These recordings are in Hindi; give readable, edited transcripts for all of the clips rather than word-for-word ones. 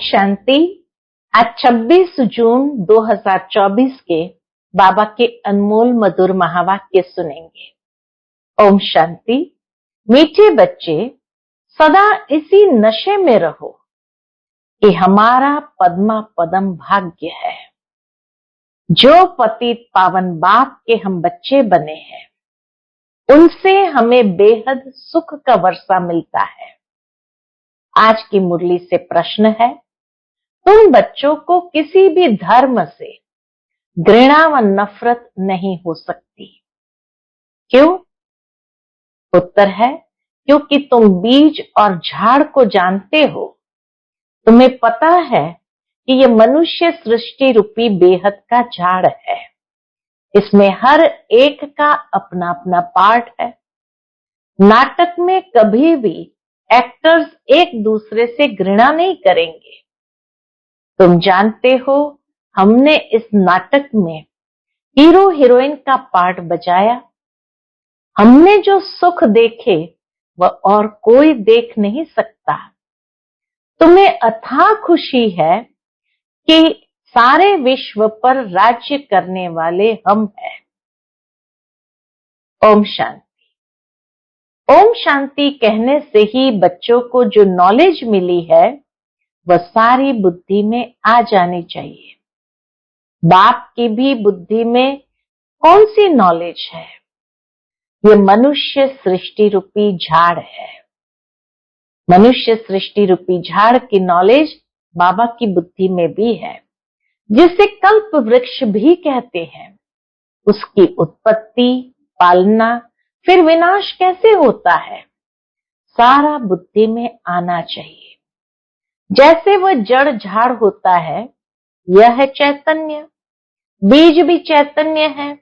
शांति। आज 26 जून 2024 के बाबा के अनमोल मधुर महावाक्य सुनेंगे। ओम शांति। मीठे बच्चे, सदा इसी नशे में रहो कि हमारा पद्मा पदम भाग्य है। जो पतित पावन बाप के हम बच्चे बने हैं, उनसे हमें बेहद सुख का वर्षा मिलता है। आज की मुरली से प्रश्न है, तुम बच्चों को किसी भी धर्म से घृणा व नफरत नहीं हो सकती। क्यों? उत्तर है, क्योंकि तुम बीज और झाड़ को जानते हो। तुम्हें पता है कि ये मनुष्य सृष्टि रूपी बेहद का झाड़ है। इसमें हर एक का अपना अपना पार्ट है। नाटक में कभी भी एक्टर्स एक दूसरे से घृणा नहीं करेंगे। तुम जानते हो, हमने इस नाटक में हीरो हीरोइन का पार्ट बजाया। हमने जो सुख देखे वह और कोई देख नहीं सकता। तुम्हें अथाह खुशी है कि सारे विश्व पर राज्य करने वाले हम हैं। ओम शांति। ओम शांति कहने से ही बच्चों को जो नॉलेज मिली है वह सारी बुद्धि में आ जानी चाहिए। बाप की भी बुद्धि में कौन सी नॉलेज है? ये मनुष्य सृष्टि रूपी झाड़ है। मनुष्य सृष्टि रूपी झाड़ की नॉलेज बाबा की बुद्धि में भी है, जिसे कल्प वृक्ष भी कहते हैं। उसकी उत्पत्ति, पालना, फिर विनाश कैसे होता है, सारा बुद्धि में आना चाहिए। जैसे वह जड़ झाड़ होता है, यह है चैतन्य। बीज भी चैतन्य है,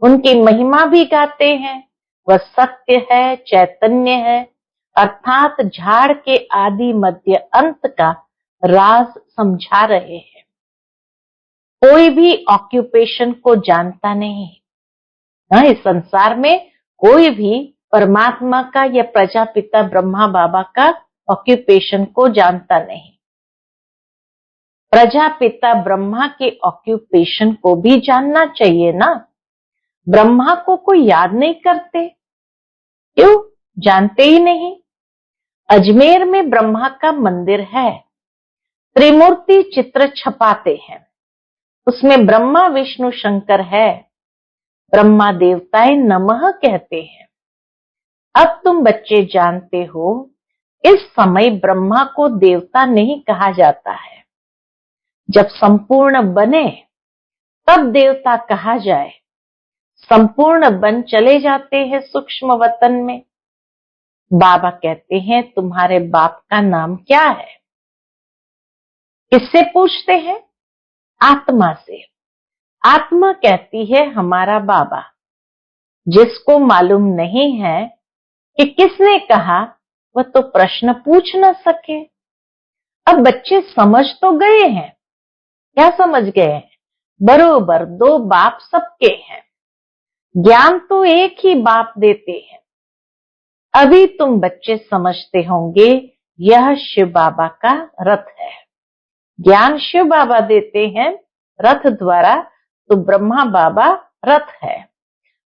उनकी महिमा भी गाते हैं। वह सत्य है, चैतन्य है, अर्थात झाड़ के आदि मध्य अंत का राज समझा रहे हैं। कोई भी ऑक्यूपेशन को जानता नहीं। इस संसार में कोई भी परमात्मा का या प्रजापिता ब्रह्मा बाबा का ऑक्यूपेशन को जानता नहीं। प्रजापिता ब्रह्मा के ऑक्यूपेशन को भी जानना चाहिए ना। ब्रह्मा को कोई याद नहीं करते। क्यों? जानते ही नहीं। अजमेर में ब्रह्मा का मंदिर है। त्रिमूर्ति चित्र छपाते हैं। उसमें ब्रह्मा विष्णु शंकर है। ब्रह्मा देवताएं नमः कहते हैं। अब तुम बच्चे जानते हो, इस समय ब्रह्मा को देवता नहीं कहा जाता है। जब संपूर्ण बने तब देवता कहा जाए। संपूर्ण बन चले जाते हैं सूक्ष्म वतन में। बाबा कहते हैं, तुम्हारे बाप का नाम क्या है? किससे पूछते हैं? आत्मा से। आत्मा कहती है हमारा बाबा। जिसको मालूम नहीं है कि किसने कहा, वह तो प्रश्न पूछ न सके। अब बच्चे समझ तो गए हैं। क्या समझ गए हैं? बरोबर दो बाप सबके हैं। ज्ञान तो एक ही बाप देते हैं। अभी तुम बच्चे समझते होंगे, यह शिव बाबा का रथ है। ज्ञान शिव बाबा देते हैं रथ द्वारा, तो ब्रह्मा बाबा रथ है।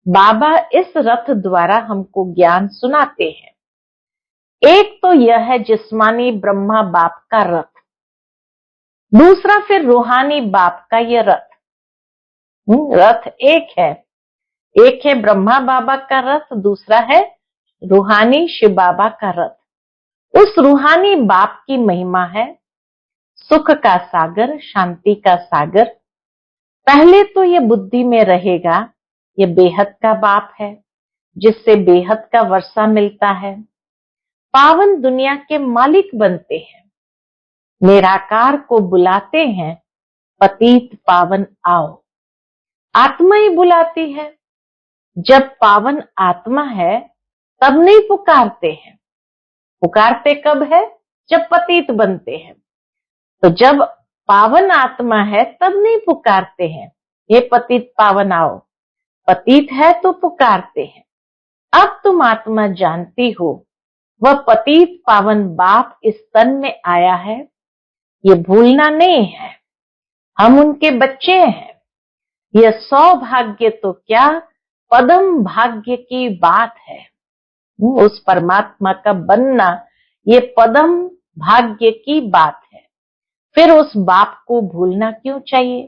बाबा इस रथ द्वारा हमको ज्ञान सुनाते हैं। एक तो यह है जिस्मानी ब्रह्मा बाप का रथ, दूसरा फिर रूहानी बाप का यह रथ। रथ एक है। एक है ब्रह्मा बाबा का रथ, दूसरा है रूहानी शिव बाबा का रथ। उस रूहानी बाप की महिमा है सुख का सागर, शांति का सागर। पहले तो ये बुद्धि में रहेगा, ये बेहद का बाप है, जिससे बेहद का वर्षा मिलता है। पावन दुनिया के मालिक बनते हैं। निराकार को बुलाते हैं, पतित पावन आओ। आत्मा ही बुलाती है। जब पावन आत्मा है तब नहीं पुकारते हैं। पुकारते कब है? जब पतित बनते हैं। तो जब पावन आत्मा है तब नहीं पुकारते हैं, ये पतित पावन आओ। पतित है तो पुकारते हैं। अब तुम आत्मा जानती हो, वह पतित पावन बाप इस तन में आया है। ये भूलना नहीं है। हम उनके बच्चे हैं। यह सौभाग्य तो क्या, पदम भाग्य की बात है। उस परमात्मा का बनना ये पदम भाग्य की बात है। फिर उस बाप को भूलना क्यों चाहिए?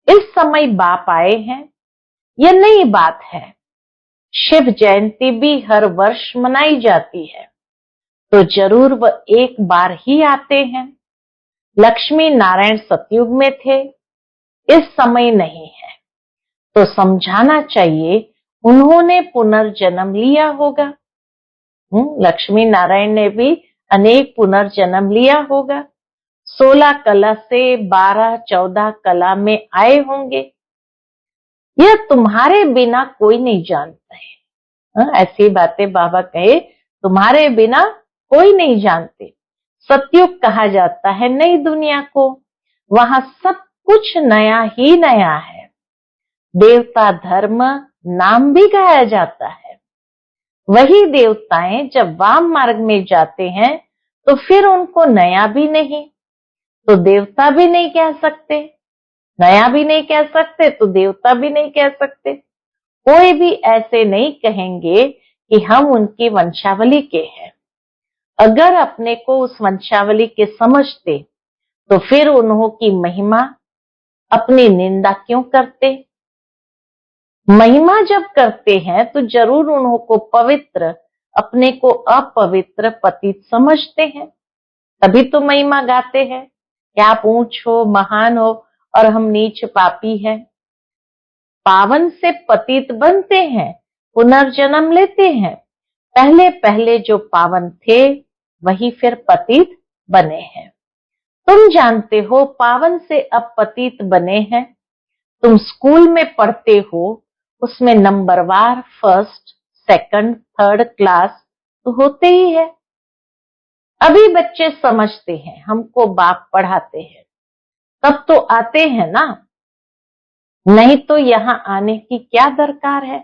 इस समय बाप आए हैं, यह नई बात है। शिव जयंती भी हर वर्ष मनाई जाती है, तो जरूर वह एक बार ही आते हैं। लक्ष्मी नारायण सतयुग में थे, इस समय नहीं है, तो समझाना चाहिए उन्होंने पुनर्जन्म लिया होगा। लक्ष्मी नारायण ने भी अनेक पुनर्जन्म लिया होगा। 16 कला से 12-14 कला में आए होंगे। यह तुम्हारे बिना कोई नहीं जानता है। ऐसी बातें बाबा कहे, तुम्हारे बिना कोई नहीं जानते। सतयुग कहा जाता है नई दुनिया को, वहां सब कुछ नया ही नया है। देवता धर्म नाम भी गाया जाता है। वही देवताएं जब वाम मार्ग में जाते हैं तो फिर उनको नया भी नहीं, तो देवता भी नहीं कह सकते, नया भी नहीं कह सकते तो देवता भी नहीं कह सकते। कोई भी ऐसे नहीं कहेंगे कि हम उनकी वंशावली के हैं। अगर अपने को उस वंशावली के समझते तो फिर उन्हों की महिमा अपनी निंदा क्यों करते? महिमा जब करते हैं तो जरूर उन्हों को पवित्र, अपने को अपवित्र पतित समझते हैं, तभी तो महिमा गाते हैं कि आप ऊंच हो, महान हो और हम नीच पापी हैं। पावन से पतित बनते हैं, पुनर्जन्म लेते हैं। पहले पहले जो पावन थे वही फिर पतित बने हैं। तुम जानते हो पावन से अब पतित बने हैं। तुम स्कूल में पढ़ते हो, उसमें नंबरवार फर्स्ट, सेकंड, थर्ड क्लास तो होते ही है। अभी बच्चे समझते हैं, हमको बाप पढ़ाते हैं, तब तो आते हैं ना, नहीं तो यहाँ आने की क्या दरकार है।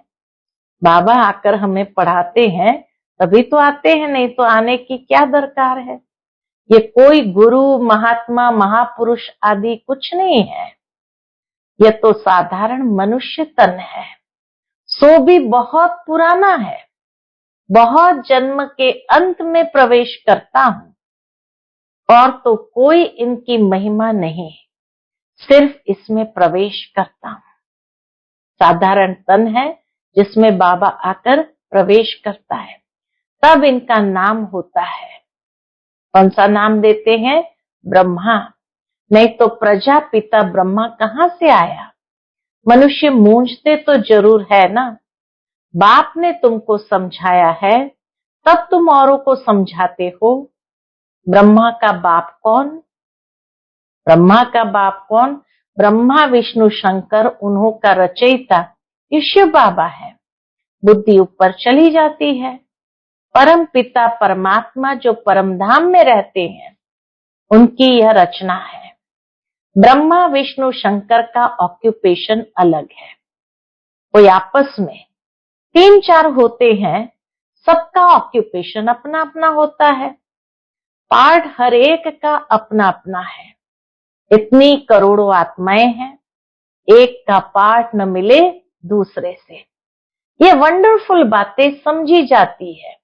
बाबा आकर हमें पढ़ाते हैं तभी तो आते हैं, नहीं तो आने की क्या दरकार है। ये कोई गुरु, महात्मा, महापुरुष आदि कुछ नहीं है। यह तो साधारण मनुष्य तन है, सो भी बहुत पुराना है। बहुत जन्म के अंत में प्रवेश करता हूं और तो कोई इनकी महिमा नहीं, सिर्फ इसमें प्रवेश करता हूं। साधारण तन है जिसमें बाबा आकर प्रवेश करता है, तब इनका नाम होता है। कौन सा नाम देते हैं? ब्रह्मा। नहीं तो प्रजापिता ब्रह्मा कहां से आया? मनुष्य मूंझते तो जरूर है ना। बाप ने तुमको समझाया है, तब तुम औरों को समझाते हो। ब्रह्मा का बाप कौन? ब्रह्मा का बाप कौन? ब्रह्मा विष्णु शंकर, उन्हों का रचयिता ये शिव बाबा है। बुद्धि ऊपर चली जाती है। परम पिता परमात्मा जो परम धाम में रहते हैं, उनकी यह रचना है। ब्रह्मा विष्णु शंकर का ऑक्यूपेशन अलग है। कोई आपस में 3-4 होते हैं, सबका ऑक्यूपेशन अपना अपना होता है। पार्ट हर एक का अपना अपना है। इतनी करोड़ों आत्माएं हैं, एक का पार्ट न मिले दूसरे से। ये वंडरफुल बातें समझी जाती है।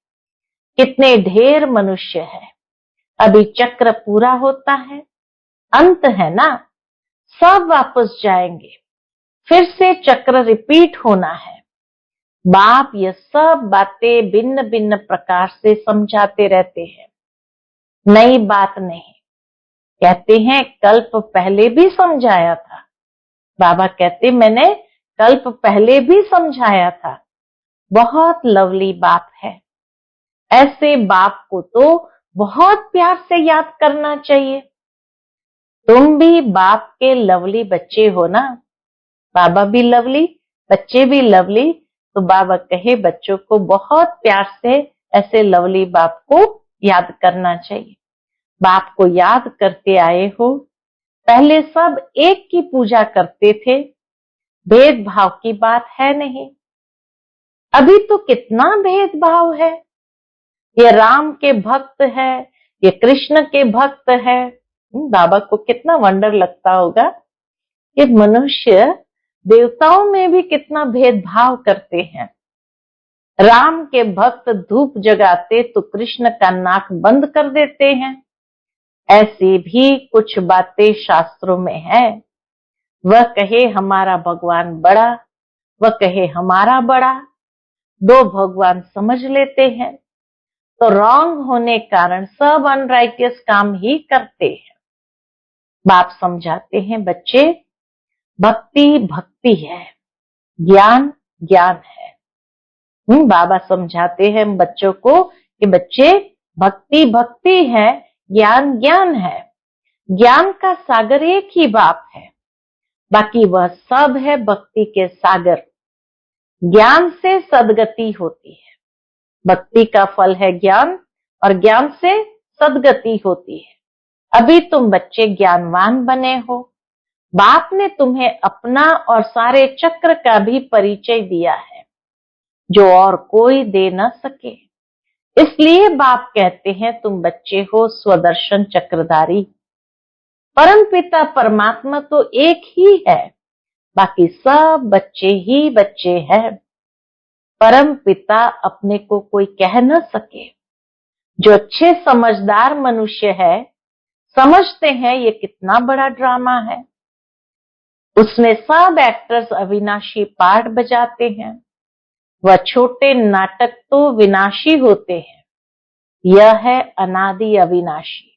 कितने ढेर मनुष्य है। अभी चक्र पूरा होता है, अंत है ना, सब वापस जाएंगे, फिर से चक्र रिपीट होना है। बाप ये सब बातें भिन्न भिन्न प्रकार से समझाते रहते हैं, नई बात नहीं। कहते हैं कल्प पहले भी समझाया था। बाबा कहते मैंने कल्प पहले भी समझाया था। बहुत लवली बात है। ऐसे बाप को तो बहुत प्यार से याद करना चाहिए। तुम भी बाप के लवली बच्चे हो ना। बाबा भी लवली, बच्चे भी लवली, तो बाबा कहे बच्चों को बहुत प्यार से ऐसे लवली बाप को याद करना चाहिए। बाप को याद करते आए हो। पहले सब एक की पूजा करते थे, भेदभाव की बात है नहीं। अभी तो कितना भेदभाव है। ये राम के भक्त है, ये कृष्ण के भक्त है, बाबा को कितना वंडर लगता होगा कि मनुष्य देवताओं में भी कितना भेदभाव करते हैं। राम के भक्त धूप जगाते तो कृष्ण का नाक बंद कर देते हैं। ऐसी भी कुछ बातें शास्त्रों में है। वह कहे हमारा भगवान बड़ा, वह कहे हमारा बड़ा, दो भगवान समझ लेते हैं तो रॉन्ग होने कारण सब अनराइटियस काम ही करते हैं। बाप समझाते हैं बच्चे, भक्ति भक्ति है, ज्ञान ज्ञान है। बाबा समझाते हैं बच्चों को कि बच्चे भक्ति भक्ति है, ज्ञान ज्ञान है। ज्ञान का सागर एक ही बाप है, बाकी वह सब है भक्ति के सागर। ज्ञान से सदगति होती है, भक्ति का फल है ज्ञान और ज्ञान से सदगति होती है। अभी तुम बच्चे ज्ञानवान बने हो, बाप ने तुम्हें अपना और सारे चक्र का भी परिचय दिया है जो और कोई दे न सके। इसलिए बाप कहते हैं तुम बच्चे हो स्वदर्शन चक्रधारी। परमपिता परमात्मा तो एक ही है, बाकी सब बच्चे ही बच्चे हैं। परम पिता अपने को कोई कह न सके। जो अच्छे समझदार मनुष्य है समझते हैं ये कितना बड़ा ड्रामा है। उसमें सब एक्टर्स अविनाशी पार्ट बजाते हैं। वह छोटे नाटक तो विनाशी होते हैं, यह है अनादि अविनाशी,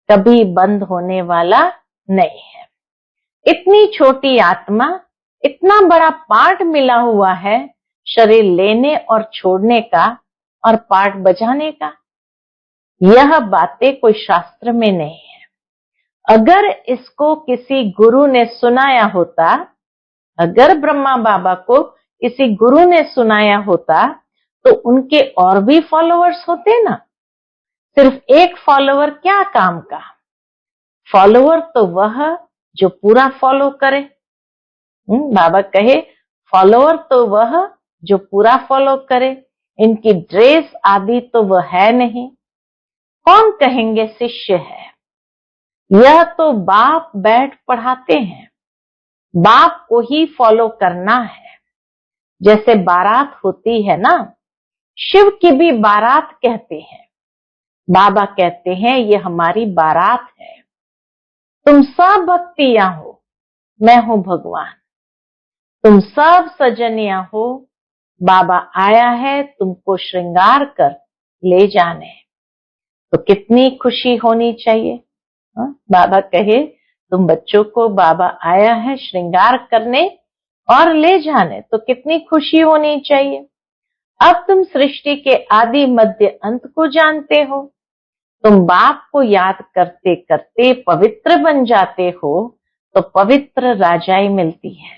कभी बंद होने वाला नहीं है। इतनी छोटी आत्मा, इतना बड़ा पार्ट मिला हुआ है शरीर लेने और छोड़ने का और पार्ट बजाने का। यह बातें कोई शास्त्र में नहीं है। अगर इसको किसी गुरु ने सुनाया होता, अगर ब्रह्मा बाबा को किसी गुरु ने सुनाया होता तो उनके और भी फॉलोअर्स होते ना। सिर्फ एक फॉलोअर क्या काम का? फॉलोअर तो वह जो पूरा फॉलो करे। बाबा कहे फॉलोअर तो वह जो पूरा फॉलो करे। इनकी ड्रेस आदि तो वह है नहीं, कौन कहेंगे शिष्य है। यह तो बाप बैठ पढ़ाते हैं, बाप को ही फॉलो करना है। जैसे बारात होती है ना, शिव की भी बारात कहते हैं। बाबा कहते हैं ये हमारी बारात है। तुम सब भक्तियां हो, मैं हूं भगवान। तुम सब सजनिया हो, बाबा आया है तुमको श्रृंगार कर ले जाने। तो कितनी खुशी होनी चाहिए। बाबा कहे तुम बच्चों को बाबा आया है श्रृंगार करने और ले जाने, तो कितनी खुशी होनी चाहिए। अब तुम सृष्टि के आदि मध्य अंत को जानते हो। तुम बाप को याद करते करते पवित्र बन जाते हो तो पवित्र राजाई मिलती है।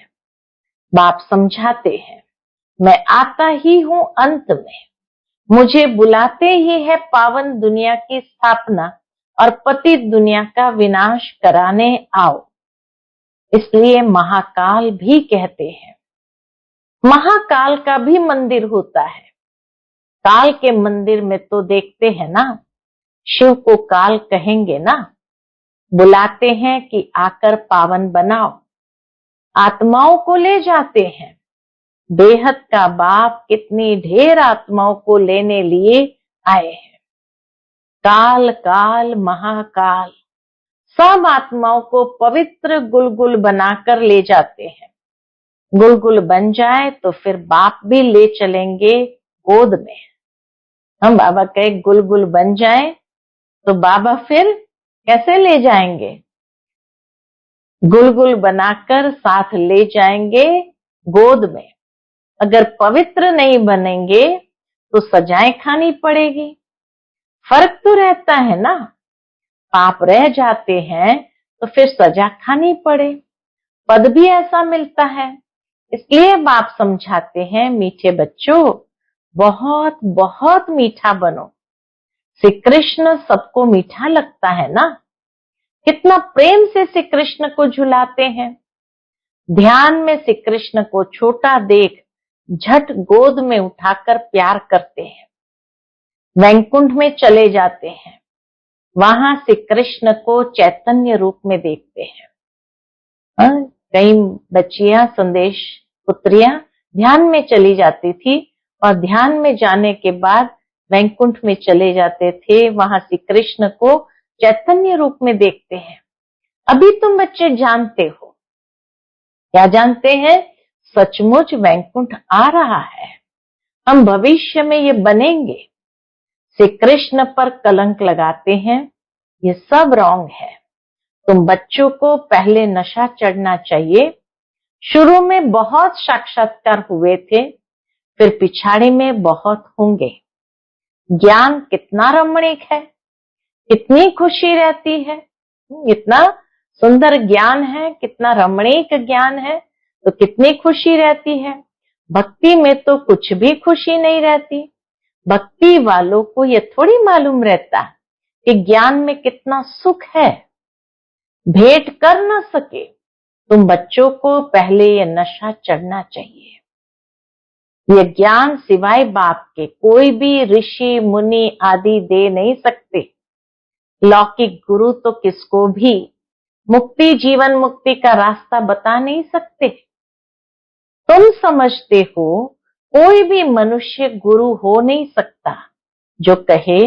बाप समझाते हैं मैं आता ही हूं अंत में, मुझे बुलाते ही है पावन दुनिया की स्थापना और पतित दुनिया का विनाश कराने आओ। इसलिए महाकाल भी कहते हैं। महाकाल का भी मंदिर होता है। काल के मंदिर में तो देखते हैं ना, शिव को काल कहेंगे ना, बुलाते हैं कि आकर पावन बनाओ, आत्माओं को ले जाते हैं। बेहद का बाप कितनी ढेर आत्माओं को लेने लिए आए हैं। काल काल महाकाल सब आत्माओं को पवित्र गुलगुल बनाकर ले जाते हैं। गुलगुल बन जाए तो फिर बाप भी ले चलेंगे गोद में। हम बाबा कहे गुलगुल बन जाए तो बाबा फिर कैसे ले जाएंगे? गुलगुल बनाकर साथ ले जाएंगे गोद में। अगर पवित्र नहीं बनेंगे तो सजाएं खानी पड़ेगी। फर्क तो रहता है ना, पाप रह जाते हैं तो फिर सजा खानी पड़े, पद भी ऐसा मिलता है। इसलिए बाप समझाते हैं मीठे बच्चों बहुत बहुत मीठा बनो। श्री कृष्ण सबको मीठा लगता है ना, कितना प्रेम से श्री कृष्ण को झुलाते हैं। ध्यान में श्री कृष्ण को छोटा देख झट गोद में उठाकर प्यार करते हैं। वैकुंठ में चले जाते हैं। वहां श्री कृष्ण को चैतन्य रूप में देखते हैं। कई बच्चियां, संदेश पुत्रियां ध्यान में चली जाती थी और ध्यान में जाने के बाद वैकुंठ में चले जाते थे, वहां श्री कृष्ण को चैतन्य रूप में देखते हैं। अभी तुम बच्चे जानते हो, क्या जानते हैं? सचमुच वैकुंठ आ रहा है, हम भविष्य में ये बनेंगे। श्री कृष्ण पर कलंक लगाते हैं, ये सब रॉन्ग है। तुम बच्चों को पहले नशा चढ़ना चाहिए। शुरू में बहुत साक्षात्कार हुए थे, फिर पिछाड़ी में बहुत होंगे। ज्ञान कितना रमणीक है, कितनी खुशी रहती है। इतना सुंदर ज्ञान है, कितना रमणीक ज्ञान है, तो कितनी खुशी रहती है। भक्ति में तो कुछ भी खुशी नहीं रहती। भक्ति वालों को ये थोड़ी मालूम रहता कि ज्ञान में कितना सुख है। भेंट कर न सके, तुम बच्चों को पहले ये नशा चढ़ना चाहिए। ये ज्ञान सिवाय बाप के कोई भी ऋषि मुनि आदि दे नहीं सकते। लौकिक गुरु तो किसको भी मुक्ति, जीवन मुक्ति का रास्ता बता नहीं सकते। तुम समझते हो कोई भी मनुष्य गुरु हो नहीं सकता जो कहे,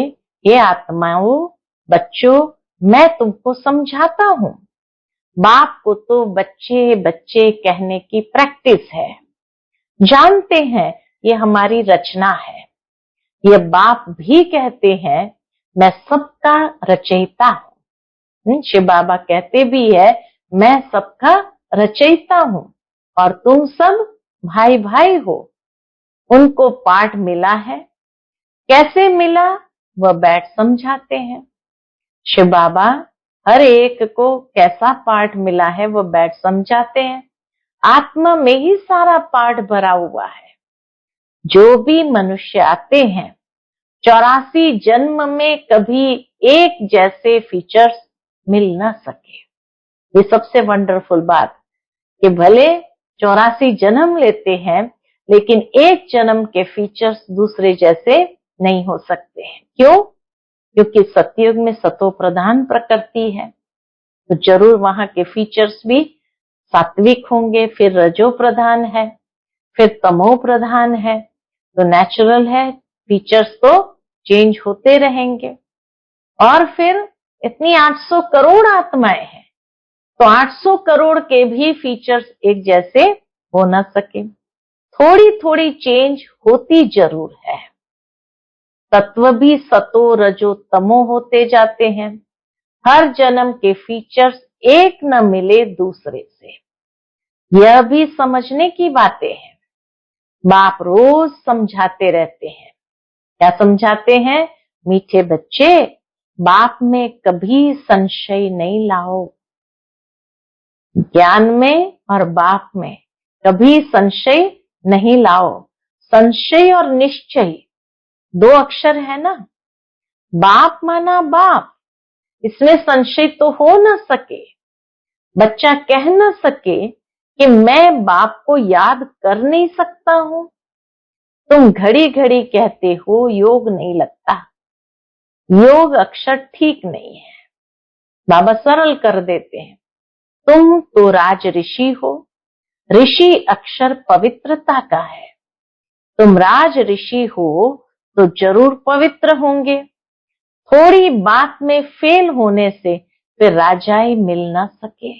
ये आत्माओं, बच्चों, मैं तुमको समझाता हूं। बाप को तो बच्चे बच्चे कहने की प्रैक्टिस है। जानते हैं ये हमारी रचना है। ये बाप भी कहते हैं, मैं सबका रचयिता हूं। शिव बाबा कहते भी है, मैं सबका रचयिता हूं और तुम सब भाई भाई हो। उनको पाठ मिला है, कैसे मिला वह बैठ समझाते हैं। शिव बाबा हर एक को कैसा पाठ मिला है वह बैठ समझाते हैं। आत्मा में ही सारा पाठ भरा हुआ है। जो भी मनुष्य आते हैं 84 जन्म में कभी एक जैसे फीचर्स मिल ना सके। ये सबसे वंडरफुल बात कि भले 84 जन्म लेते हैं लेकिन एक जन्म के फीचर्स दूसरे जैसे नहीं हो सकते हैं। क्यों? क्योंकि सतयुग में सतो प्रधान प्रकृति है, तो जरूर वहां के फीचर्स भी सात्विक होंगे। फिर रजो प्रधान है, फिर तमो प्रधान है, तो नेचुरल है फीचर्स तो चेंज होते रहेंगे। और फिर इतनी 800 करोड़ आत्माएं हैं, तो 800 करोड़ के भी फीचर्स एक जैसे हो ना सके। थोड़ी थोड़ी चेंज होती जरूर है। तत्व भी सतो रजो तमो होते जाते हैं। हर जन्म के फीचर्स एक न मिले दूसरे से। यह भी समझने की बातें हैं। बाप रोज समझाते रहते हैं। क्या समझाते हैं? मीठे बच्चे, बाप में कभी संशय नहीं लाओ। ज्ञान में और बाप में कभी संशय नहीं लाओ। संशय और निश्चय 2 अक्षर है ना। बाप माना बाप, इसमें संशय तो हो न सके। बच्चा कह न सके कि मैं बाप को याद कर नहीं सकता हूं। तुम घड़ी घड़ी कहते हो योग नहीं लगता। योग अक्षर ठीक नहीं है। बाबा सरल कर देते हैं, तुम तो राज ऋषि हो। ऋषि अक्षर पवित्रता का है। तुम राज ऋषि हो तो जरूर पवित्र होंगे। थोड़ी बात में फेल होने से फिर राजाई मिल ना सके।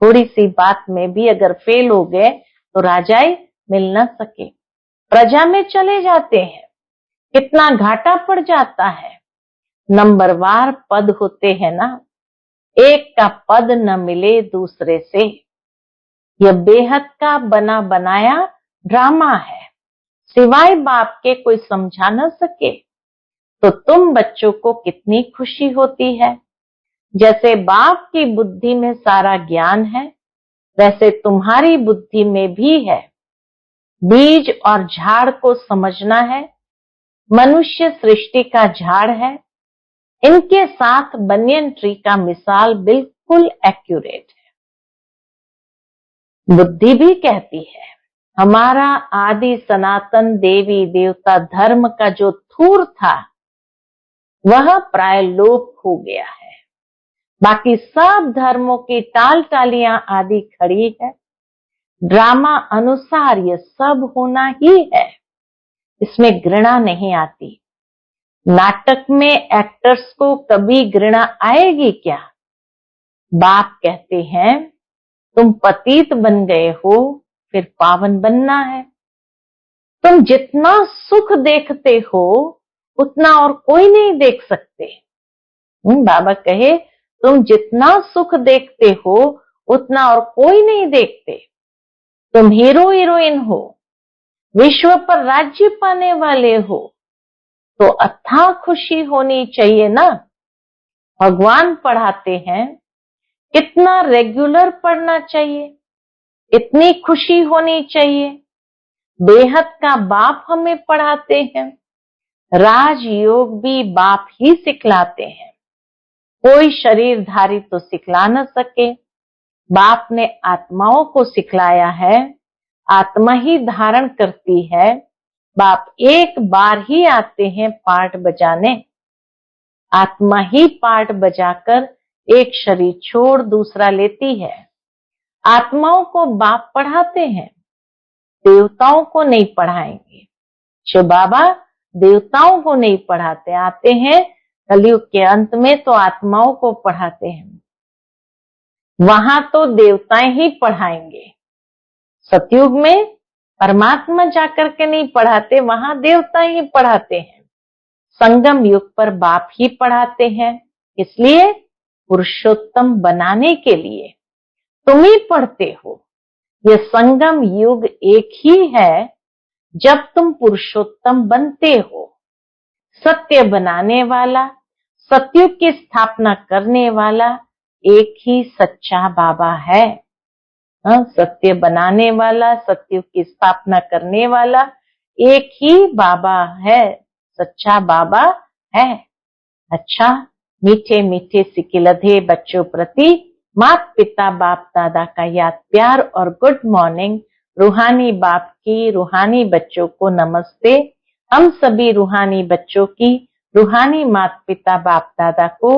थोड़ी सी बात में भी अगर फेल हो गए तो राजाई मिल ना सके। प्रजा में चले जाते हैं, कितना घाटा पड़ जाता है। नंबरवार पद होते हैं ना, एक का पद न मिले दूसरे से। यह बेहद का बना बनाया ड्रामा है। सिवाय बाप के कोई समझा न सके। तो तुम बच्चों को कितनी खुशी होती है। जैसे बाप की बुद्धि में सारा ज्ञान है, वैसे तुम्हारी बुद्धि में भी है। बीज और झाड़ को समझना है। मनुष्य सृष्टि का झाड़ है। इनके साथ बनियन ट्री का मिसाल बिल्कुल एक्यूरेट है। बुद्धि भी कहती है, हमारा आदि सनातन देवी देवता धर्म का जो थूर था वह प्राय लोप हो गया है। बाकी सब धर्मों की टाल टालियां आदि खड़ी है। ड्रामा अनुसार ये सब होना ही है, इसमें घृणा नहीं आती। नाटक में एक्टर्स को कभी घृणा आएगी क्या? बाप कहते हैं तुम पतित बन गए हो, फिर पावन बनना है। तुम जितना सुख देखते हो उतना और कोई नहीं देख सकते। बाबा कहे तुम जितना सुख देखते हो उतना और कोई नहीं देखते। तुम हीरो हीरोइन हो, विश्व पर राज्य पाने वाले हो, तो अथाह खुशी होनी चाहिए ना। भगवान पढ़ाते हैं, कितना रेगुलर पढ़ना चाहिए, इतनी खुशी होनी चाहिए। बेहद का बाप हमें पढ़ाते हैं। राजयोग भी बाप ही सिखलाते हैं, कोई शरीरधारी तो सिखला न सके। बाप ने आत्माओं को सिखलाया है, आत्मा ही धारण करती है। बाप एक बार ही आते हैं पार्ट बजाने, आत्मा ही पार्ट बजाकर एक शरीर छोड़ दूसरा लेती है। आत्माओं को बाप पढ़ाते हैं, देवताओं को नहीं पढ़ाएंगे। शिव बाबा देवताओं को नहीं पढ़ाते, आते हैं कलयुग के अंत में तो आत्माओं को पढ़ाते हैं। वहां तो देवताएं ही पढ़ाएंगे। सतयुग में परमात्मा जाकर के नहीं पढ़ाते, वहां देवता ही पढ़ाते हैं। संगम युग पर बाप ही पढ़ाते हैं, इसलिए पुरुषोत्तम बनाने के लिए तुम ही पढ़ते हो। ये संगम युग एक ही है जब तुम पुरुषोत्तम बनते हो। सत्य बनाने वाला, सतयुग की स्थापना करने वाला एक ही सच्चा बाबा है। सत्य बनाने वाला, सतयुग की स्थापना करने वाला एक ही बाबा है, सच्चा बाबा है। अच्छा, मीठे मीठे सिकिलधे बच्चों प्रति माता पिता बाप दादा का याद प्यार और गुड मॉर्निंग। रूहानी बाप की रूहानी बच्चों को नमस्ते। हम सभी रूहानी बच्चों की रूहानी माता पिता बाप दादा को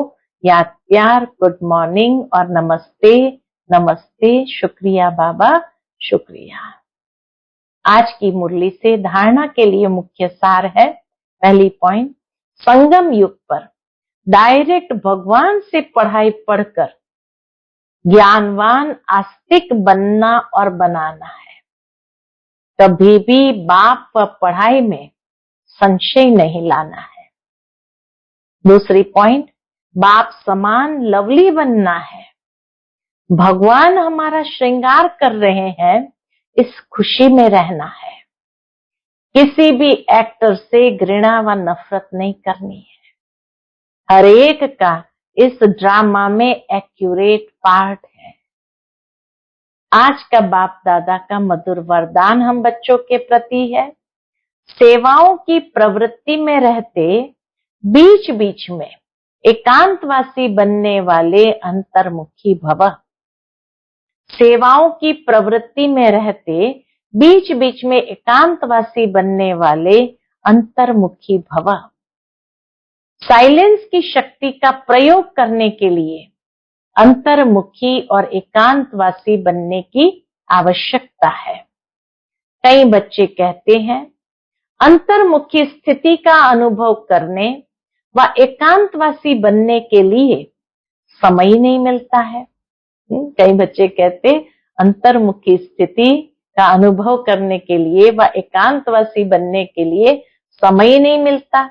याद प्यार, गुड मॉर्निंग और नमस्ते नमस्ते। शुक्रिया बाबा, शुक्रिया। आज की मुरली से धारणा के लिए मुख्य सार है। पहली पॉइंट, संगम युग पर डायरेक्ट भगवान से पढ़ाई पढ़कर ज्ञानवान आस्तिक बनना और बनाना है। कभी भी बाप व पढ़ाई में संशय नहीं लाना है। दूसरी पॉइंट, बाप समान लवली बनना है। भगवान हमारा श्रृंगार कर रहे हैं, इस खुशी में रहना है। किसी भी एक्टर से घृणा व नफरत नहीं करनी है। हर एक का इस ड्रामा में एक्यूरेट पार्ट है। आज का बाप दादा का मधुर वरदान हम बच्चों के प्रति है, सेवाओं की प्रवृत्ति में रहते बीच बीच में एकांतवासी बनने वाले अंतर्मुखी भव। सेवाओं की प्रवृत्ति में रहते बीच बीच में एकांतवासी बनने वाले अंतर्मुखी भव। साइलेंस की शक्ति का प्रयोग करने के लिए अंतर्मुखी और एकांतवासी बनने की आवश्यकता है। कई बच्चे कहते हैं अंतर्मुखी स्थिति का अनुभव करने व एकांतवासी बनने के लिए समय नहीं मिलता है। कई बच्चे कहते अंतर्मुखी स्थिति का अनुभव करने के लिए व एकांतवासी बनने के लिए समय नहीं मिलता,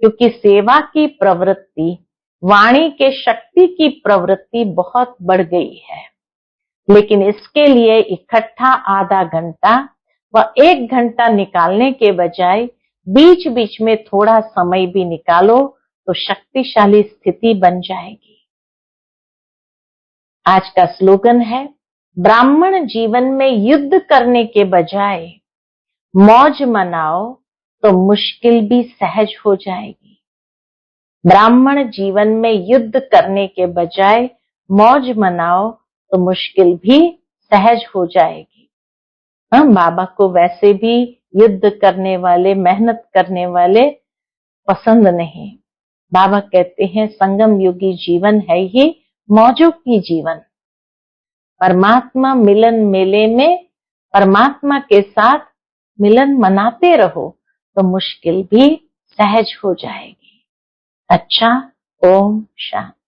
क्योंकि सेवा की प्रवृत्ति, वाणी के शक्ति की प्रवृत्ति बहुत बढ़ गई है। लेकिन इसके लिए इकट्ठा आधा घंटा व 1 घंटा निकालने के बजाय बीच बीच में थोड़ा समय भी निकालो तो शक्तिशाली स्थिति बन जाएगी। आज का स्लोगन है, ब्राह्मण जीवन में युद्ध करने के बजाय मौज मनाओ तो मुश्किल भी सहज हो जाएगी। ब्राह्मण जीवन में युद्ध करने के बजाय मौज मनाओ तो मुश्किल भी सहज हो जाएगी। हम बाबा को वैसे भी युद्ध करने वाले, मेहनत करने वाले पसंद नहीं। बाबा कहते हैं संगम युगी जीवन है ही मौजों की जीवन। परमात्मा मिलन मेले में परमात्मा के साथ मिलन मनाते रहो तो मुश्किल भी सहज हो जाएगी। अच्छा, ओम शांति।